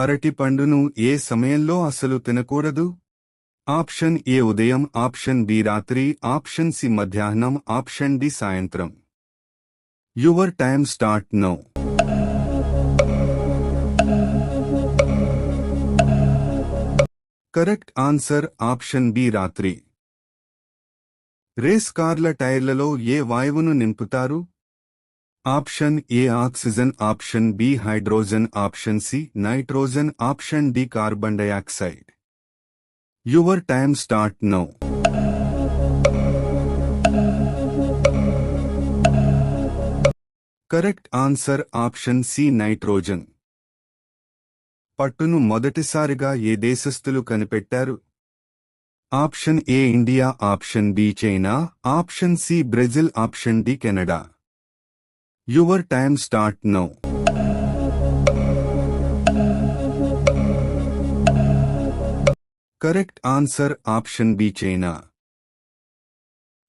అరటి పండును ఏ సమయంలో అసలు తినకూడదు? ఆప్షన్ ఏ ఉదయం, ఆప్షన్ బి రాత్రి, ఆప్షన్ సి మధ్యాహ్నం, ఆప్షన్ డి సాయంత్రం. Your time start now. Correct answer option B రాత్రి. రేస్ కార్ల టైర్లలో ఏ వాయువును నింపుతారు? Option A oxygen, option B hydrogen, option C nitrogen, option D carbon dioxide. Your time start now. Correct answer option C nitrogen. పట్టును మొదటిసారిగా ఏ దేశస్థులు కనిపెట్టారు? Option A India, option B China, option C Brazil, option D Canada. Your time start now. Correct answer option B China.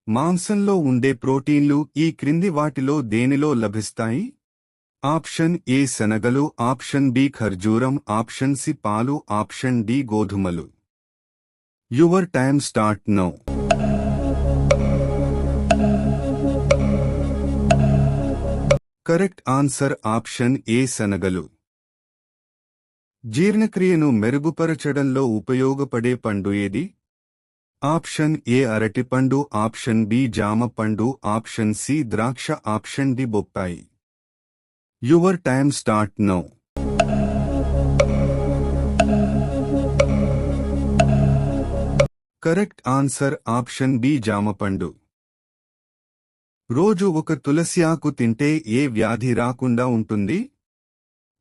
మాంసంలో ఉండే ప్రోటీన్లు ఈ క్రింది వాటిలో దేనిలో లభిస్తాయి? ఆప్షన్ ఏ శనగలు, ఆప్షన్ బి ఖర్జూరం, ఆప్షన్ సి పాలు, ఆప్షన్ డి గోధుమలు. Your time start now. Correct answer option ఏ శనగలు. జీర్ణక్రియను మెరుగుపరచడంలో ఉపయోగపడే పండు ఏది? ఆప్షన్ ఏ అరటిపండు, ఆప్షన్ బి జామ పండు, ఆప్షన్ సి ద్రాక్ష, ఆప్షన్ డి బొప్పాయి. Your time start now. Correct answer option B జామపండు. రోజు ఒక తులసి ఆకు తింటే ఏ వ్యాధి రాకుండా ఉంటుంది?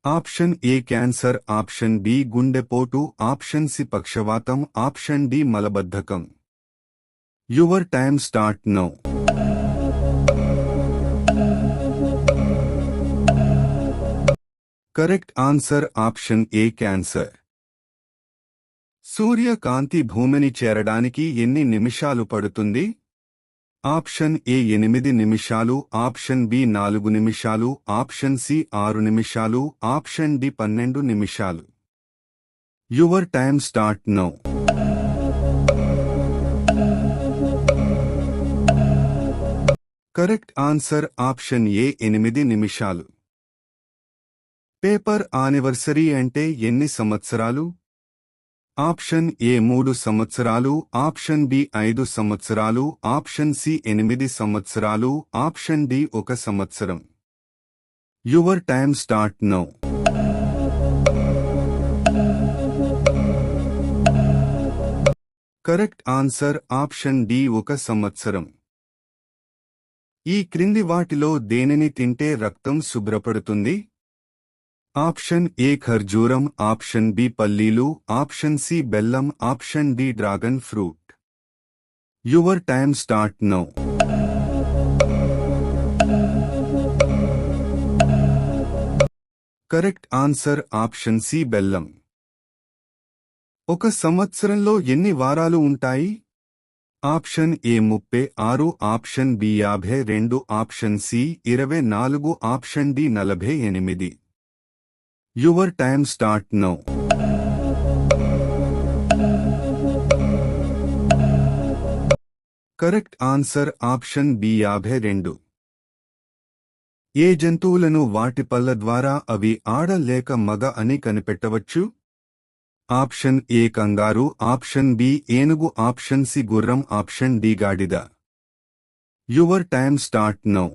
Option A cancer, option B గుండెపోటు, ఆప్షన్ సి పక్షవాతం, ఆప్షన్ డి మలబద్ధకం. Your time start now. Correct answer option A cancer. సూర్యకాంతి భూమిని చేరడానికి ఎన్ని నిమిషాలు పడుతుంది? ఆప్షన్ ఏ 8 నిమిషాలు, ఆప్షన్ బి 4 నిమిషాలు, ఆప్షన్ సి 6 నిమిషాలు, ఆప్షన్ డి 12 నిమిషాలు. Your time start now. Correct answer option ఏ 8 నిమిషాలు. పేపర్ యానివర్సరీ అంటే ఎన్ని సంవత్సరాలు? ఆప్షన్ ఏ 3 సంవత్సరాలు, ఆప్షన్ బి 5 సంవత్సరాలు, ఆప్షన్ సి 8 సంవత్సరాలు, ఆప్షన్ డి 1 సంవత్సరం. Your time start now. Correct answer option D 1 సంవత్సరం. ఈ క్రింది వాటిలో దేనిని తింటే రక్తం శుభ్రపడుతుంది? ఆప్షన్ ఏ ఖర్జూరం, ఆప్షన్ బి పల్లీలు, ఆప్షన్ సి బెల్లం, option D dragon fruit. Your time start now. Correct answer option C బెల్లం. ఒక సంవత్సరంలో ఎన్ని వారాలు ఉంటాయి? Option A 36, option B 52, option C 24, option D 48. Your time start now. Correct answer option B 52. ఏ జంతువులను వాటి పళ్ళ ద్వారా అవి ఆడ లేక మగ అని కనిపెట్టవచ్చు? Option A kangaroo, option B ఏనుగు, ఆప్షన్ సి గుర్రం, ఆప్షన్ డి గాడిద. Your time start now.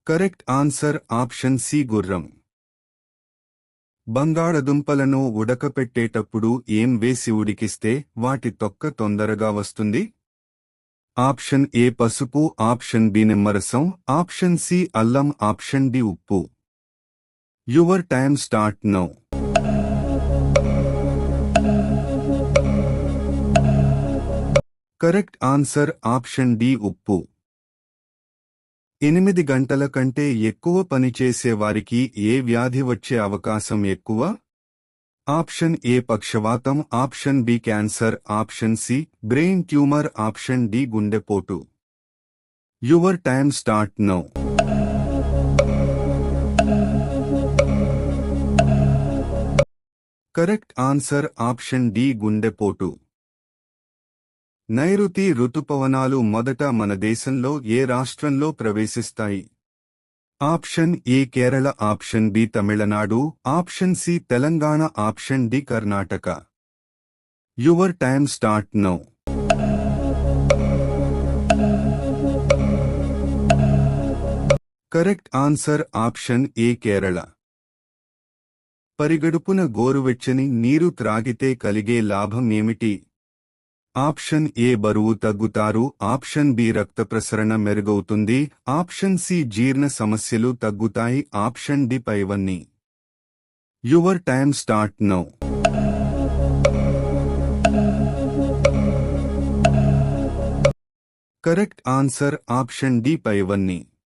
Correct answer option C గుర్రం. బంగాళదుంపలను ఉడకపెట్టేటప్పుడు ఏం వేసి ఉడికిస్తే వాటి తొక్క తొందరగా వస్తుంది? ఆప్షన్ ఏ పసుపు, ఆప్షన్ బి నిమ్మరసం, ఆప్షన్ సి అల్లం, ఆప్షన్ డి ఉప్పు. Your time start now. Correct answer option D ఉప్పు. 8 గంటల కంటే ఎక్కువ పనిచేసే వారికి ఏ వ్యాధి వచ్చే అవకాశం ఎక్కువ? ఆప్షన్ ఏ పక్షవాతం, option B cancer, option C brain tumour, option D గుండెపోటు. Your time start now. Correct answer option D గుండెపోటు. నైరుతి రుతుపవనాలు మొదట మన దేశంలో ఏ రాష్ట్రంలో ప్రవేశిస్తాయి? Option A Kerala, option B Tamil Nadu, option C Telangana, option D Karnataka. Your time start now. Correct answer option A Kerala. పరిగడుపున గోరువెచ్చని నీరు త్రాగితే కలిగే లాభం ఏమిటి? ఆప్షన్ ఏ బరువు తగ్గుతారు, ఆప్షన్ బి రక్త ప్రసరణ మెరుగవుతుంది, ఆప్షన్ సి జీర్ణ సమస్యలు తగ్గుతాయి, ఆప్షన్ డి పైవన్నీ. Your time start now. Correct answer option D పైవన్నీ.